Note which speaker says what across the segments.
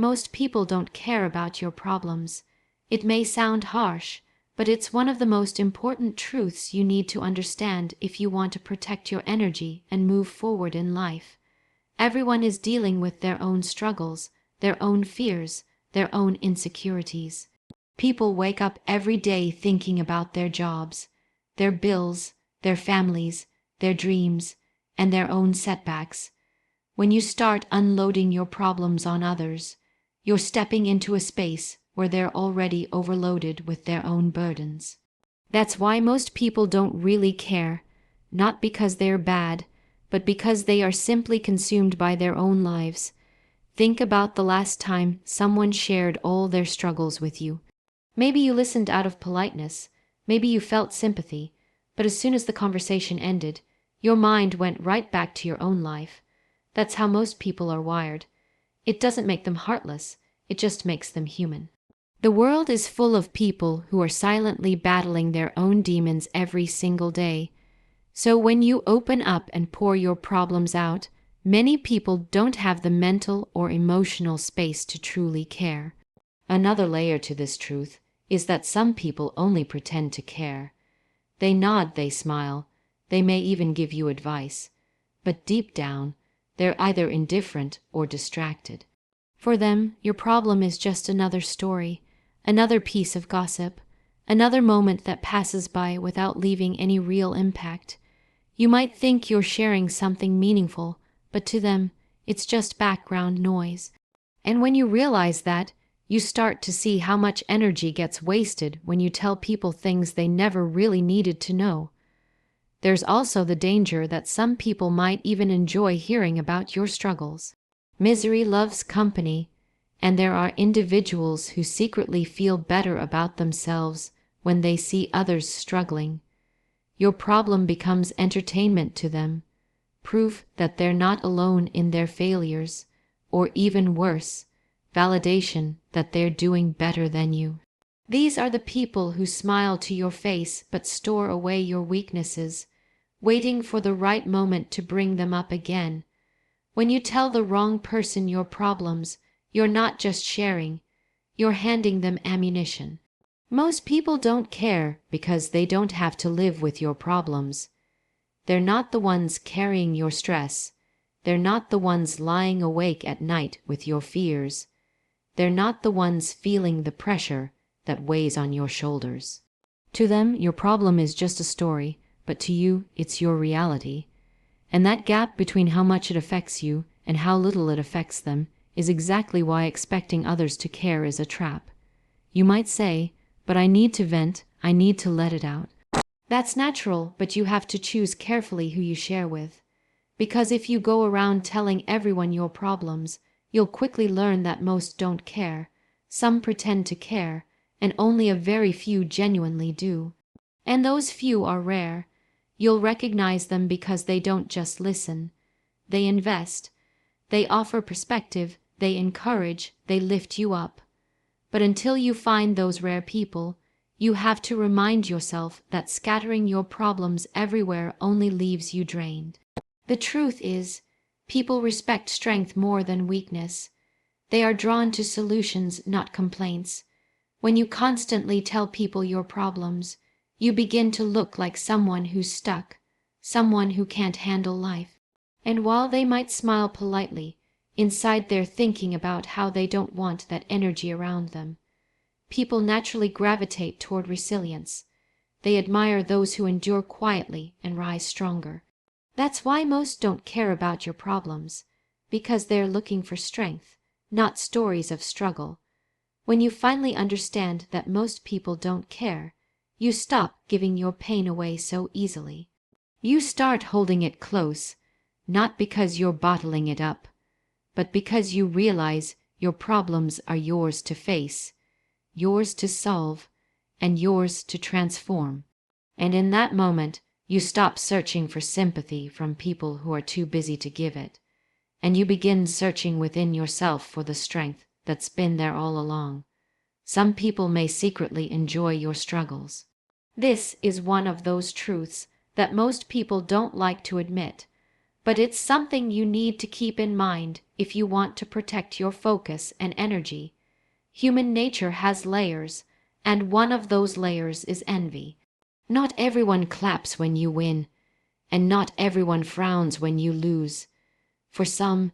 Speaker 1: Most people don't care about your problems. It may sound harsh, but it's one of the most important truths you need to understand if you want to protect your energy and move forward in life. Everyone is dealing with their own struggles, their own fears, their own insecurities. People wake up every day thinking about their jobs, their bills, their families, their dreams, and their own setbacks. When you start unloading your problems on others, you're stepping into a space where they're already overloaded with their own burdens. That's why most people don't really care, not because they're bad, but because they are simply consumed by their own lives. Think about the last time someone shared all their struggles with you. Maybe you listened out of politeness, maybe you felt sympathy, but as soon as the conversation ended, your mind went right back to your own life. That's how most people are wired. It doesn't make them heartless, it just makes them human. The world is full of people who are silently battling their own demons every single day. So when you open up and pour your problems out, many people don't have the mental or emotional space to truly care. Another layer to this truth is that some people only pretend to care. They nod, they smile, they may even give you advice. But deep down, they're either indifferent or distracted. For them, your problem is just another story, another piece of gossip, another moment that passes by without leaving any real impact. You might think you're sharing something meaningful, but to them, it's just background noise. And when you realize that, you start to see how much energy gets wasted when you tell people things they never really needed to know. There's also the danger that some people might even enjoy hearing about your struggles. Misery loves company, and there are individuals who secretly feel better about themselves when they see others struggling. Your problem becomes entertainment to them, proof that they're not alone in their failures, or even worse, validation that they're doing better than you. These are the people who smile to your face but store away your weaknesses, waiting for the right moment to bring them up again. When you tell the wrong person your problems, you're not just sharing, you're handing them ammunition. Most people don't care because they don't have to live with your problems. They're not the ones carrying your stress. They're not the ones lying awake at night with your fears. They're not the ones feeling the pressure that weighs on your shoulders. To them, your problem is just a story, but to you, it's your reality. And that gap between how much it affects you and how little it affects them is exactly why expecting others to care is a trap. You might say, "But I need to vent, I need to let it out." That's natural, but you have to choose carefully who you share with. Because if you go around telling everyone your problems, you'll quickly learn that most don't care, some pretend to care, and only a very few genuinely do. And those few are rare. You'll recognize them because they don't just listen. They invest. They offer perspective, they encourage, they lift you up. But until you find those rare people, you have to remind yourself that scattering your problems everywhere only leaves you drained. The truth is, people respect strength more than weakness. They are drawn to solutions, not complaints. When you constantly tell people your problems, you begin to look like someone who's stuck, someone who can't handle life. And while they might smile politely, inside they're thinking about how they don't want that energy around them. People naturally gravitate toward resilience. They admire those who endure quietly and rise stronger. That's why most don't care about your problems, because they're looking for strength, not stories of struggle. When you finally understand that most people don't care, you stop giving your pain away so easily. You start holding it close, not because you're bottling it up, but because you realize your problems are yours to face, yours to solve, and yours to transform. And in that moment, you stop searching for sympathy from people who are too busy to give it, and you begin searching within yourself for the strength that's been there all along. Some people may secretly enjoy your struggles. This is one of those truths that most people don't like to admit, But it's something you need to keep in mind if you want to protect your focus and energy. Human nature has layers, and one of those layers is envy. Not everyone claps when you win, and not everyone frowns when you lose. For some,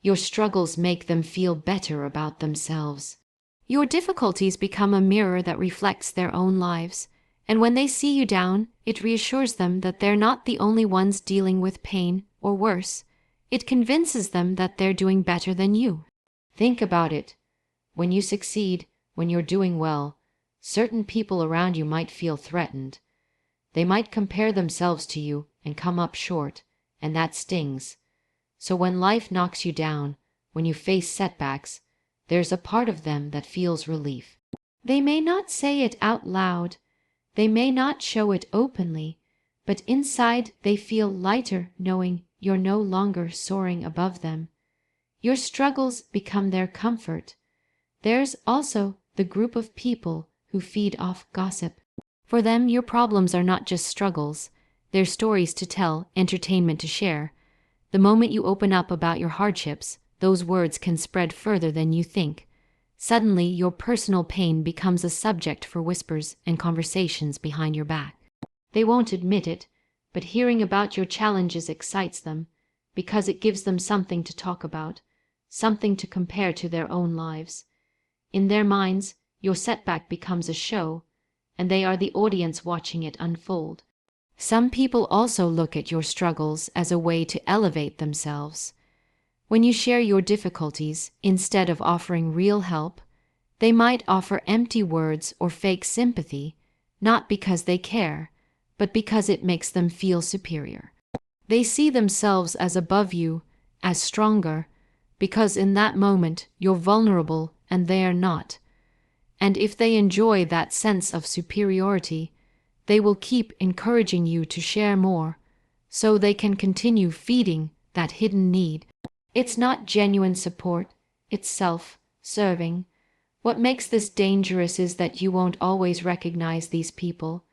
Speaker 1: your struggles make them feel better about themselves. Your difficulties become a mirror that reflects their own lives, and when they see you down, it reassures them that they're not the only ones dealing with pain, or worse, it convinces them that they're doing better than you. Think about it. When you succeed, when you're doing well, certain people around you might feel threatened. They might compare themselves to you and come up short, and that stings. So when life knocks you down, when you face setbacks, there's a part of them that feels relief. They may not say it out loud, they may not show it openly, but inside they feel lighter knowing you're no longer soaring above them. Your struggles become their comfort. There's also the group of people who feed off gossip. For them, your problems are not just struggles, they're stories to tell, entertainment to share. The moment you open up about your hardships, those words can spread further than you think. Suddenly, your personal pain becomes a subject for whispers and conversations behind your back. They won't admit it, but hearing about your challenges excites them, because it gives them something to talk about, something to compare to their own lives. In their minds, your setback becomes a show, and they are the audience watching it unfold. Some people also look at your struggles as a way to elevate themselves. When you share your difficulties, instead of offering real help, they might offer empty words or fake sympathy, not because they care, but because it makes them feel superior. They see themselves as above you, as stronger, because in that moment you're vulnerable and they are not. And if they enjoy that sense of superiority, they will keep encouraging you to share more, so they can continue feeding that hidden need. It's not genuine support, it's self-serving. What makes this dangerous is that you won't always recognize these people.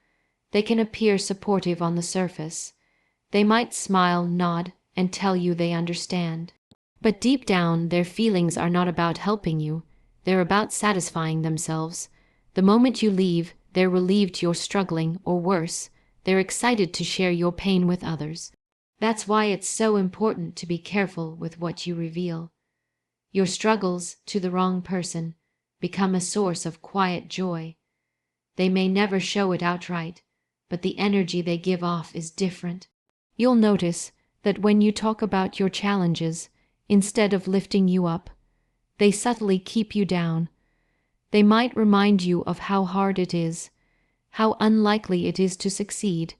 Speaker 1: They can appear supportive on the surface. They might smile, nod, and tell you they understand. But deep down, their feelings are not about helping you, they're about satisfying themselves. The moment you leave, they're relieved you're struggling, or worse, they're excited to share your pain with others. That's why it's so important to be careful with what you reveal. Your struggles, to the wrong person, become a source of quiet joy. They may never show it outright, but the energy they give off is different. You'll notice that when you talk about your challenges, instead of lifting you up, they subtly keep you down. They might remind you of how hard it is, how unlikely it is to succeed,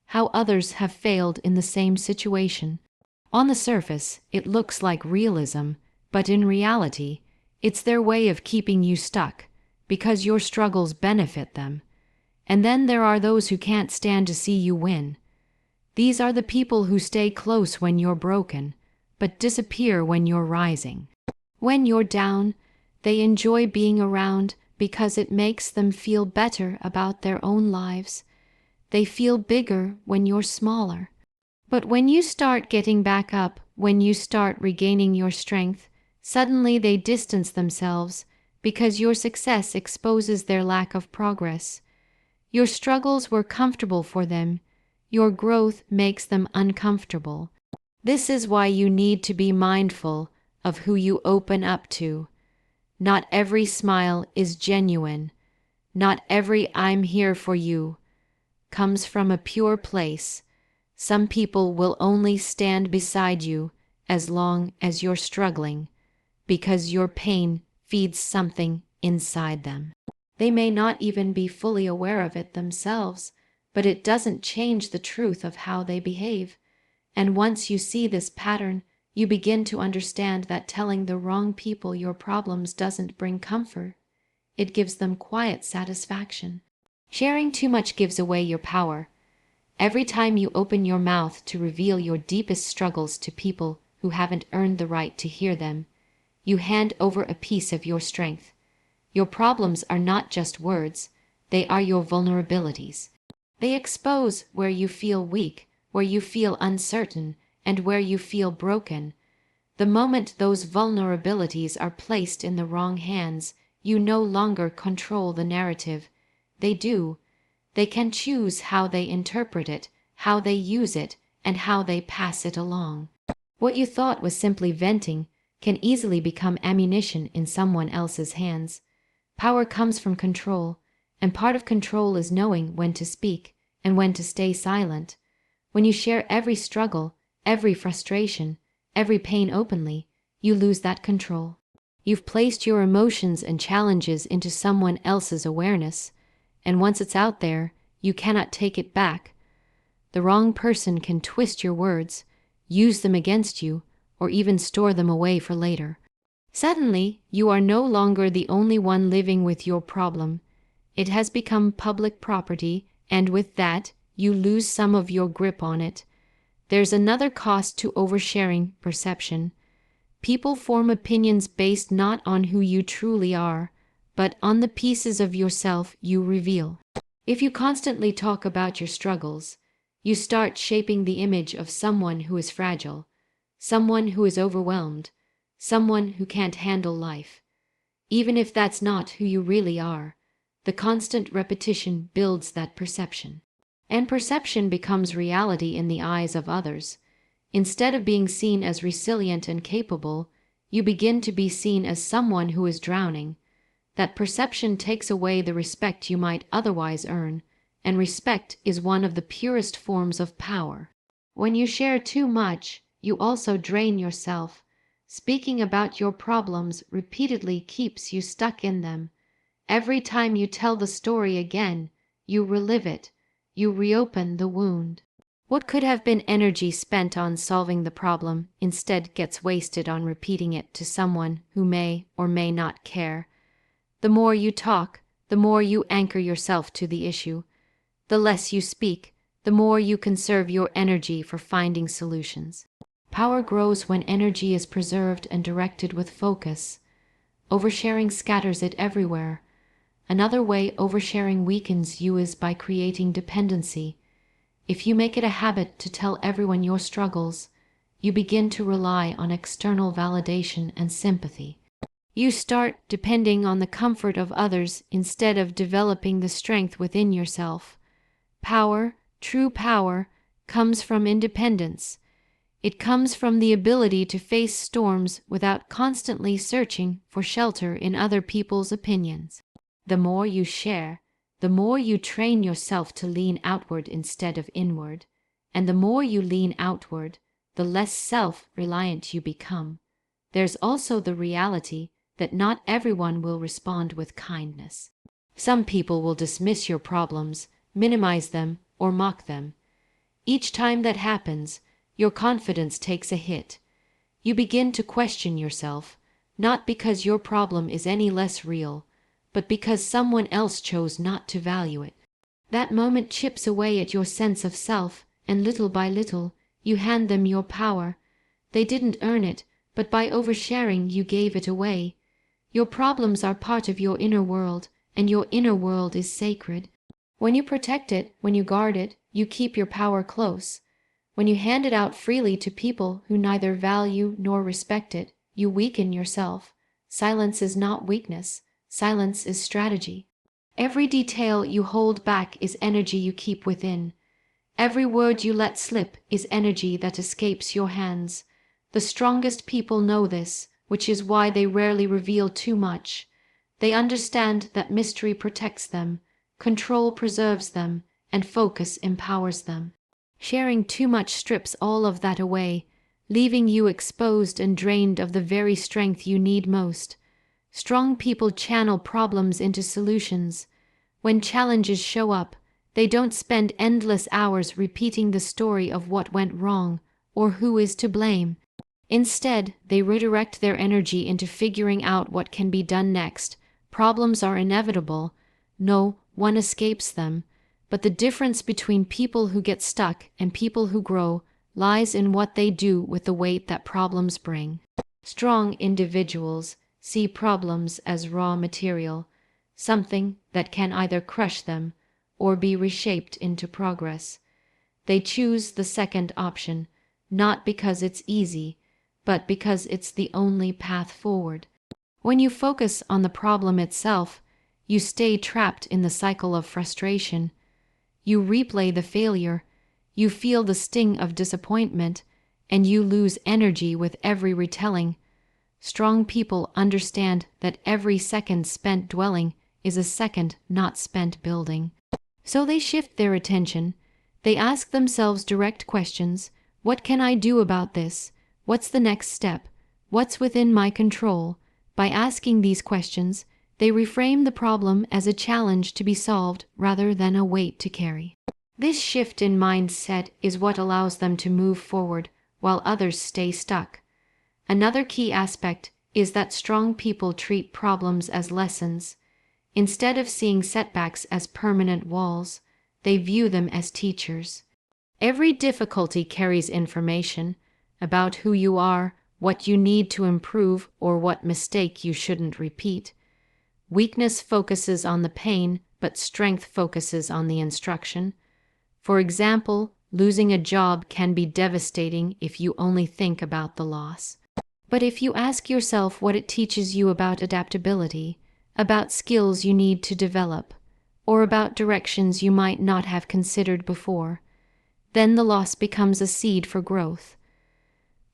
Speaker 1: how others have failed in the same situation. On the surface, it looks like realism, but in reality, it's their way of keeping you stuck, because your struggles benefit them. And then there are those who can't stand to see you win. These are the people who stay close when you're broken, but disappear when you're rising. When you're down, they enjoy being around because it makes them feel better about their own lives. They feel bigger when you're smaller. But when you start getting back up, when you start regaining your strength, suddenly they distance themselves because your success exposes their lack of progress. Your struggles were comfortable for them. Your growth makes them uncomfortable. This is why you need to be mindful of who you open up to. Not every smile is genuine. Not every "I'm here for you" comes from a pure place. Some people will only stand beside you as long as you're struggling, because your pain feeds something inside them. They may not even be fully aware of it themselves, but it doesn't change the truth of how they behave. And once you see this pattern, you begin to understand that telling the wrong people your problems doesn't bring comfort. It gives them quiet satisfaction. Sharing too much gives away your power. Every time you open your mouth to reveal your deepest struggles to people who haven't earned the right to hear them, you hand over a piece of your strength. Your problems are not just words, they are your vulnerabilities. They expose where you feel weak, where you feel uncertain, and where you feel broken. The moment those vulnerabilities are placed in the wrong hands, you no longer control the narrative. They do. They can choose how they interpret it, how they use it, and how they pass it along. What you thought was simply venting can easily become ammunition in someone else's hands. Power comes from control, and part of control is knowing when to speak and when to stay silent. When you share every struggle, every frustration, every pain openly, you lose that control. You've placed your emotions and challenges into someone else's awareness, and once it's out there, you cannot take it back. The wrong person can twist your words, use them against you, or even store them away for later. Suddenly, you are no longer the only one living with your problem. It has become public property, and with that, you lose some of your grip on it. There's another cost to oversharing: perception. People form opinions based not on who you truly are, but on the pieces of yourself you reveal. If you constantly talk about your struggles, you start shaping the image of someone who is fragile, someone who is overwhelmed, someone who can't handle life. Even if that's not who you really are, the constant repetition builds that perception. And perception becomes reality in the eyes of others. Instead of being seen as resilient and capable, you begin to be seen as someone who is drowning. That perception takes away the respect you might otherwise earn, and respect is one of the purest forms of power. When you share too much, you also drain yourself. Speaking about your problems repeatedly keeps you stuck in them. Every time you tell the story again, you relive it, you reopen the wound. What could have been energy spent on solving the problem instead gets wasted on repeating it to someone who may or may not care. The more you talk, the more you anchor yourself to the issue. The less you speak, the more you conserve your energy for finding solutions. Power grows when energy is preserved and directed with focus. Oversharing scatters it everywhere. Another way oversharing weakens you is by creating dependency. If you make it a habit to tell everyone your struggles, you begin to rely on external validation and sympathy. You start depending on the comfort of others instead of developing the strength within yourself. Power, true power, comes from independence. It comes from the ability to face storms without constantly searching for shelter in other people's opinions. The more you share, the more you train yourself to lean outward instead of inward, and the more you lean outward, the less self-reliant you become. There's also the reality that not everyone will respond with kindness. Some people will dismiss your problems, minimize them, or mock them. Each time that happens, your confidence takes a hit. You begin to question yourself, not because your problem is any less real, but because someone else chose not to value it. That moment chips away at your sense of self, and little by little, you hand them your power. They didn't earn it, but by oversharing you gave it away. Your problems are part of your inner world, and your inner world is sacred. When you protect it, when you guard it, you keep your power close. When you hand it out freely to people who neither value nor respect it, you weaken yourself. Silence is not weakness. Silence is strategy. Every detail you hold back is energy you keep within. Every word you let slip is energy that escapes your hands. The strongest people know this, which is why they rarely reveal too much. They understand that mystery protects them, control preserves them, and focus empowers them. Sharing too much strips all of that away, leaving you exposed and drained of the very strength you need most. Strong people channel problems into solutions. When challenges show up, they don't spend endless hours repeating the story of what went wrong or who is to blame. Instead, they redirect their energy into figuring out what can be done next. Problems are inevitable. No one escapes them. But the difference between people who get stuck and people who grow lies in what they do with the weight that problems bring. Strong individuals see problems as raw material, something that can either crush them or be reshaped into progress. They choose the second option, not because it's easy, but because it's the only path forward. When you focus on the problem itself, you stay trapped in the cycle of frustration. You replay the failure, you feel the sting of disappointment, and you lose energy with every retelling. Strong people understand that every second spent dwelling is a second not spent building. So they shift their attention. They ask themselves direct questions. What can I do about this? What's the next step? What's within my control? By asking these questions, they reframe the problem as a challenge to be solved rather than a weight to carry. This shift in mindset is what allows them to move forward while others stay stuck. Another key aspect is that strong people treat problems as lessons. Instead of seeing setbacks as permanent walls, they view them as teachers. Every difficulty carries information about who you are, what you need to improve, or what mistake you shouldn't repeat. Weakness focuses on the pain, but strength focuses on the instruction. For example, losing a job can be devastating if you only think about the loss. But if you ask yourself what it teaches you about adaptability, about skills you need to develop, or about directions you might not have considered before, then the loss becomes a seed for growth.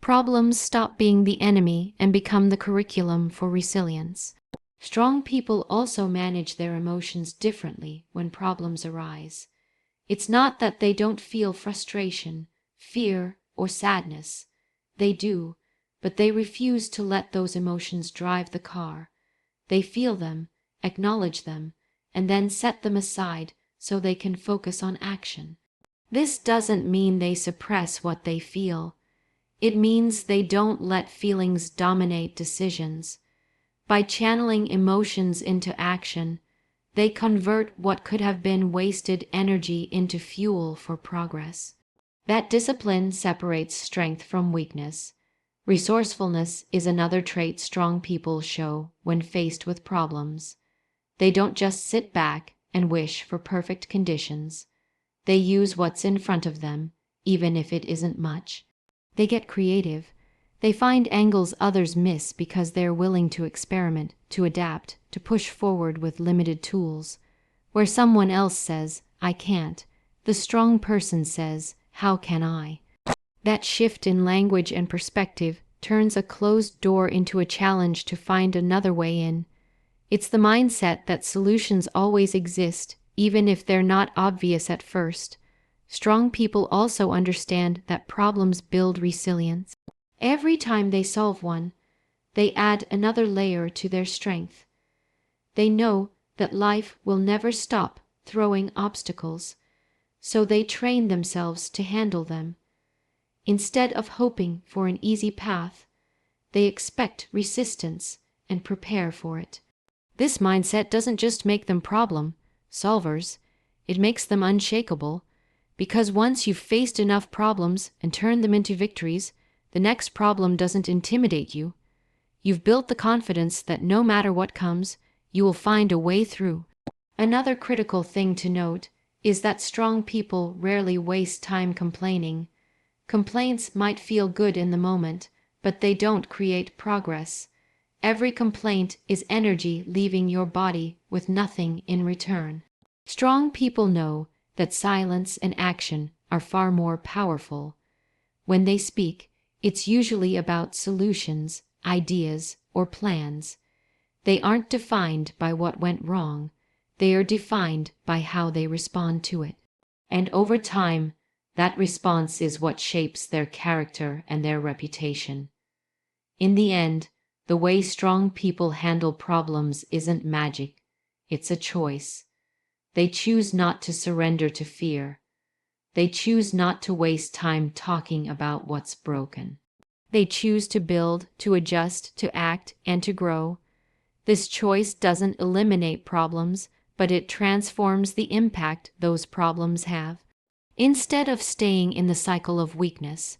Speaker 1: Problems stop being the enemy and become the curriculum for resilience. Strong people also manage their emotions differently when problems arise. It's not that they don't feel frustration, fear, or sadness. They do, but they refuse to let those emotions drive the car. They feel them, acknowledge them, and then set them aside so they can focus on action. This doesn't mean they suppress what they feel. It means they don't let feelings dominate decisions. By channeling emotions into action, they convert what could have been wasted energy into fuel for progress. That discipline separates strength from weakness. Resourcefulness is another trait strong people show when faced with problems. They don't just sit back and wish for perfect conditions. They use what's in front of them, even if it isn't much. They get creative. They find angles others miss because they're willing to experiment, to adapt, to push forward with limited tools. Where someone else says, "I can't," the strong person says, "How can I?" That shift in language and perspective turns a closed door into a challenge to find another way in. It's the mindset that solutions always exist, even if they're not obvious at first. Strong people also understand that problems build resilience. Every time they solve one, they add another layer to their strength. They know that life will never stop throwing obstacles, so they train themselves to handle them. Instead of hoping for an easy path, they expect resistance and prepare for it. This mindset doesn't just make them problem solvers, it makes them unshakable, because once you've faced enough problems and turned them into victories, the next problem doesn't intimidate you. You've built the confidence that no matter what comes, you will find a way through. Another critical thing to note is that strong people rarely waste time complaining. Complaints might feel good in the moment, but they don't create progress. Every complaint is energy leaving your body with nothing in return. Strong people know that silence and action are far more powerful. When they speak, it's usually about solutions, ideas, or plans. They aren't defined by what went wrong. They are defined by how they respond to it. And over time, that response is what shapes their character and their reputation. In the end, the way strong people handle problems isn't magic. It's a choice. They choose not to surrender to fear. They choose not to waste time talking about what's broken. They choose to build, to adjust, to act, and to grow. This choice doesn't eliminate problems, but it transforms the impact those problems have. Instead of staying in the cycle of weakness,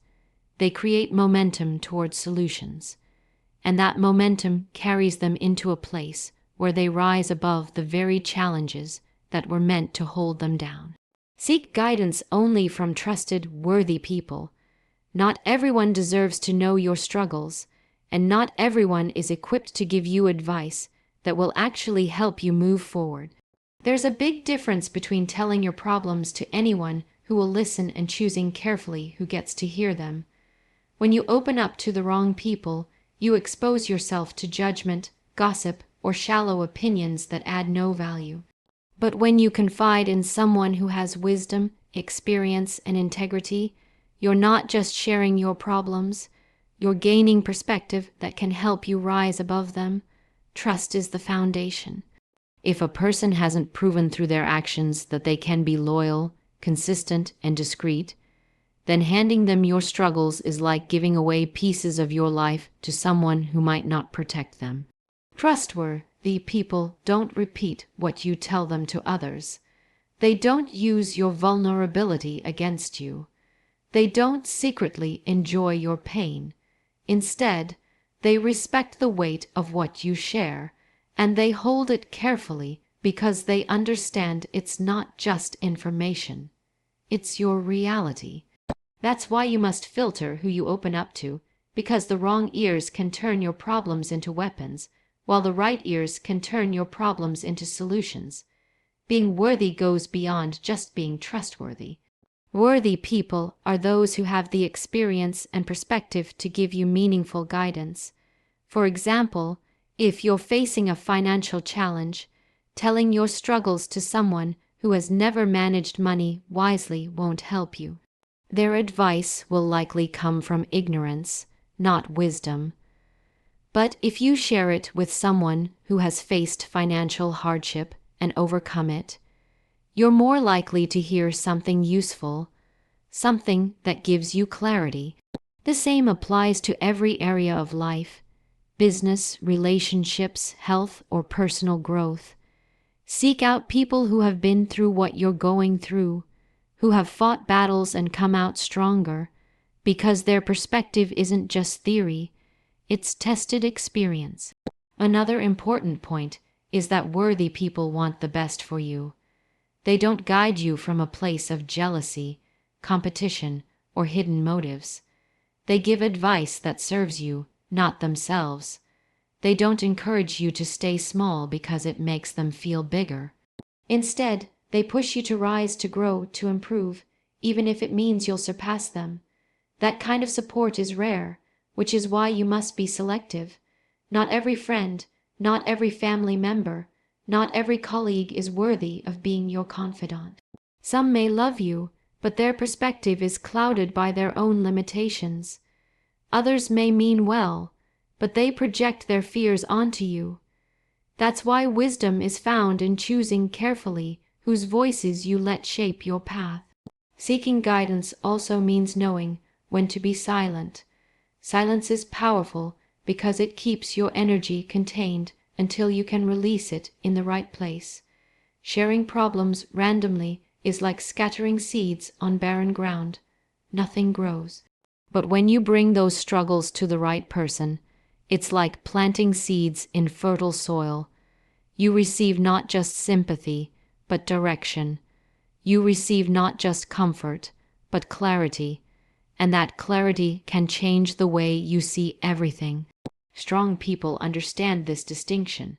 Speaker 1: they create momentum towards solutions, and that momentum carries them into a place where they rise above the very challenges that were meant to hold them down. Seek guidance only from trusted, worthy people. Not everyone deserves to know your struggles, and not everyone is equipped to give you advice that will actually help you move forward. There's a big difference between telling your problems to anyone who will listen and choosing carefully who gets to hear them. When you open up to the wrong people, you expose yourself to judgment, gossip, or shallow opinions that add no value. But when you confide in someone who has wisdom, experience, and integrity, you're not just sharing your problems, you're gaining perspective that can help you rise above them. Trust is the foundation. If a person hasn't proven through their actions that they can be loyal, consistent, and discreet, then handing them your struggles is like giving away pieces of your life to someone who might not protect them. Trustworthy people don't repeat what you tell them to others. They don't use your vulnerability against you. They don't secretly enjoy your pain. Instead, they respect the weight of what you share, and they hold it carefully because they understand it's not just information. It's your reality. That's why you must filter who you open up to, because the wrong ears can turn your problems into weapons, while the right ears can turn your problems into solutions. Being worthy goes beyond just being trustworthy. Worthy people are those who have the experience and perspective to give you meaningful guidance. For example, if you're facing a financial challenge, telling your struggles to someone who has never managed money wisely won't help you. Their advice will likely come from ignorance, not wisdom. But if you share it with someone who has faced financial hardship and overcome it, you're more likely to hear something useful, something that gives you clarity. The same applies to every area of life: business, relationships, health, or personal growth. Seek out people who have been through what you're going through, who have fought battles and come out stronger, because their perspective isn't just theory, it's tested experience. Another important point is that worthy people want the best for you. They don't guide you from a place of jealousy, competition, or hidden motives. They give advice that serves you, not themselves. They don't encourage you to stay small because it makes them feel bigger. Instead, they push you to rise, to grow, to improve, even if it means you'll surpass them. That kind of support is rare, which is why you must be selective. Not every friend, not every family member, not every colleague is worthy of being your confidant. Some may love you, but their perspective is clouded by their own limitations. Others may mean well, but they project their fears onto you. That's why wisdom is found in choosing carefully whose voices you let shape your path. Seeking guidance also means knowing when to be silent. Silence is powerful because it keeps your energy contained until you can release it in the right place. Sharing problems randomly is like scattering seeds on barren ground. Nothing grows. But when you bring those struggles to the right person, it's like planting seeds in fertile soil. You receive not just sympathy, but direction. You receive not just comfort, but clarity, and that clarity can change the way you see everything. Strong people understand this distinction.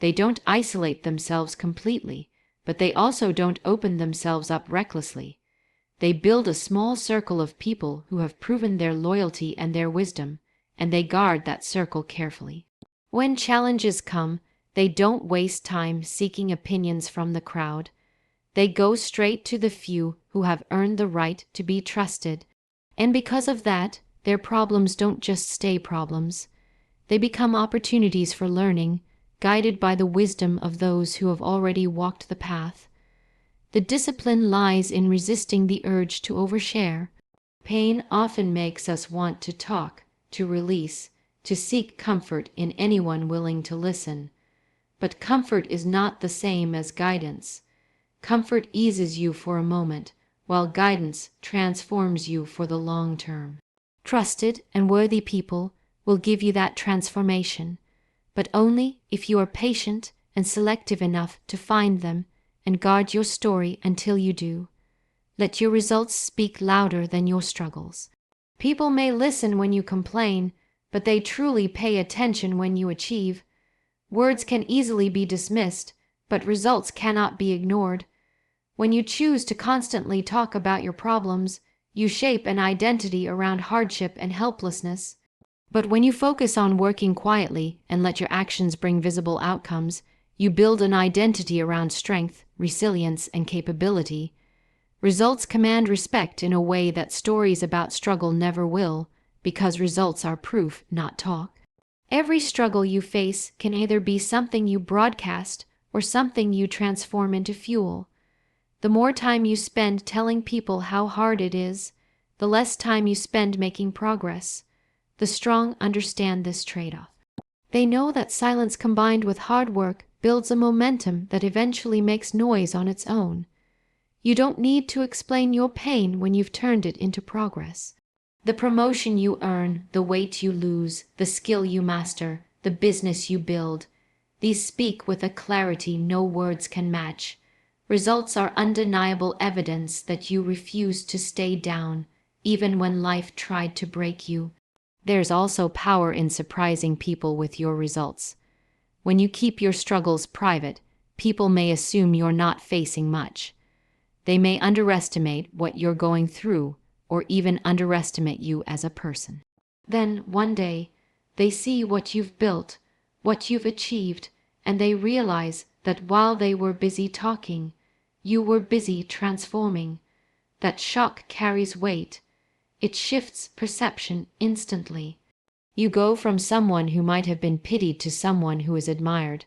Speaker 1: They don't isolate themselves completely, but they also don't open themselves up recklessly. They build a small circle of people who have proven their loyalty and their wisdom, and they guard that circle carefully. When challenges come, they don't waste time seeking opinions from the crowd. They go straight to the few who have earned the right to be trusted. And because of that, their problems don't just stay problems. They become opportunities for learning, guided by the wisdom of those who have already walked the path. The discipline lies in resisting the urge to overshare. Pain often makes us want to talk, to release, to seek comfort in anyone willing to listen. But comfort is not the same as guidance. Comfort eases you for a moment, while guidance transforms you for the long term. Trusted and worthy people will give you that transformation, but only if you are patient and selective enough to find them and guard your story until you do. Let your results speak louder than your struggles. People may listen when you complain, but they truly pay attention when you achieve. Words can easily be dismissed, but results cannot be ignored. When you choose to constantly talk about your problems, you shape an identity around hardship and helplessness. But when you focus on working quietly and let your actions bring visible outcomes, you build an identity around strength, resilience, and capability. Results command respect in a way that stories about struggle never will, because results are proof, not talk. Every struggle you face can either be something you broadcast or something you transform into fuel. The more time you spend telling people how hard it is, the less time you spend making progress. The strong understand this trade-off. They know that silence combined with hard work builds a momentum that eventually makes noise on its own. You don't need to explain your pain when you've turned it into progress. The promotion you earn, the weight you lose, the skill you master, the business you build, these speak with a clarity no words can match. Results are undeniable evidence that you refuse to stay down, even when life tried to break you. There's also power in surprising people with your results. When you keep your struggles private, people may assume you're not facing much. They may underestimate what you're going through, or even underestimate you as a person. Then, one day, they see what you've built, what you've achieved, and they realize that while they were busy talking, you were busy transforming. That shock carries weight. It shifts perception instantly. You go from someone who might have been pitied to someone who is admired.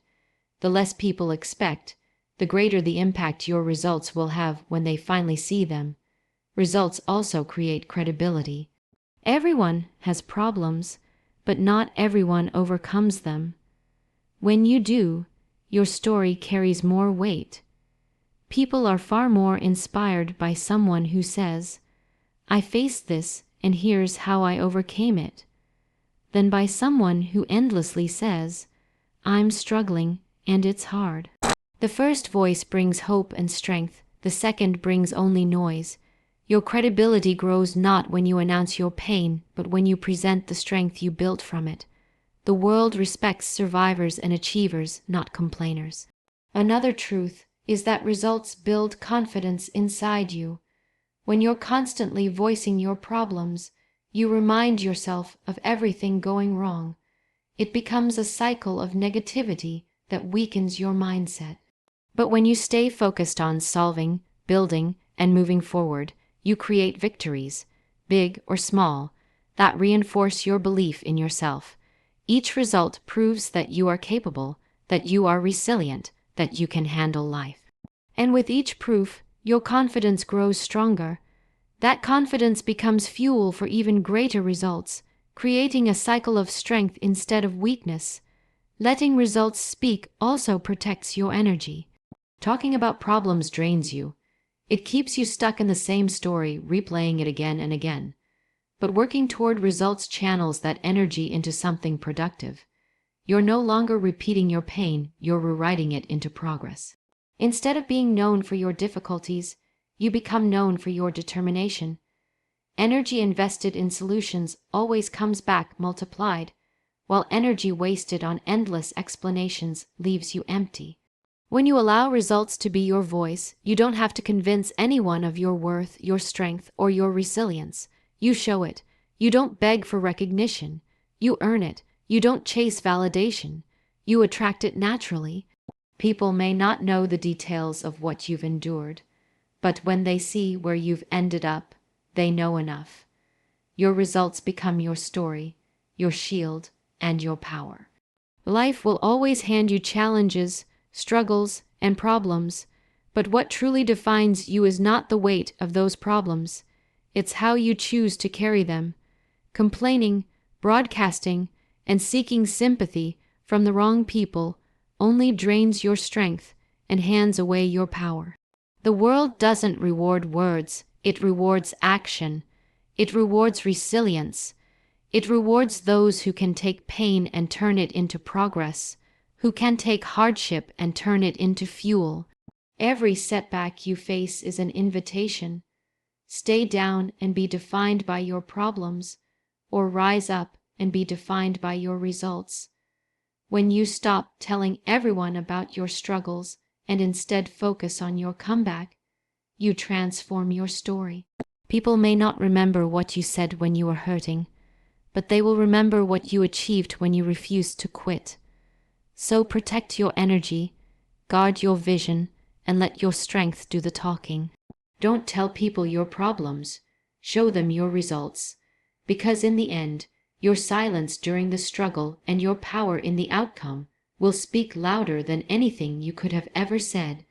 Speaker 1: The less people expect, the greater the impact your results will have when they finally see them. Results also create credibility. Everyone has problems, but not everyone overcomes them. When you do, your story carries more weight. People are far more inspired by someone who says, "I faced this, and here's how I overcame it," than by someone who endlessly says, "I'm struggling, and it's hard." The first voice brings hope and strength, the second brings only noise. Your credibility grows not when you announce your pain, but when you present the strength you built from it. The world respects survivors and achievers, not complainers. Another truth is that results build confidence inside you. When you're constantly voicing your problems, you remind yourself of everything going wrong. It becomes a cycle of negativity that weakens your mindset. But when you stay focused on solving, building, and moving forward, you create victories, big or small, that reinforce your belief in yourself. Each result proves that you are capable, that you are resilient, that you can handle life. And with each proof, your confidence grows stronger. That confidence becomes fuel for even greater results, creating a cycle of strength instead of weakness. Letting results speak also protects your energy. Talking about problems drains you. It keeps you stuck in the same story, replaying it again and again. But working toward results channels that energy into something productive. You're no longer repeating your pain, you're rewriting it into progress. Instead of being known for your difficulties, you become known for your determination. Energy invested in solutions always comes back multiplied, while energy wasted on endless explanations leaves you empty. When you allow results to be your voice, you don't have to convince anyone of your worth, your strength, or your resilience. You show it. You don't beg for recognition. You earn it. You don't chase validation. You attract it naturally. People may not know the details of what you've endured, but when they see where you've ended up, they know enough. Your results become your story, your shield, and your power. Life will always hand you challenges, struggles, and problems, but what truly defines you is not the weight of those problems. It's how you choose to carry them. Complaining, broadcasting, and seeking sympathy from the wrong people only drains your strength and hands away your power. The world doesn't reward words, it rewards action. It rewards resilience. It rewards those who can take pain and turn it into progress, who can take hardship and turn it into fuel. Every setback you face is an invitation. Stay down and be defined by your problems, or rise up and be defined by your results. When you stop telling everyone about your struggles and instead focus on your comeback, you transform your story. People may not remember what you said when you were hurting, but they will remember what you achieved when you refused to quit. So protect your energy, guard your vision, and let your strength do the talking. Don't tell people your problems, show them your results, because in the end, your silence during the struggle and your power in the outcome will speak louder than anything you could have ever said.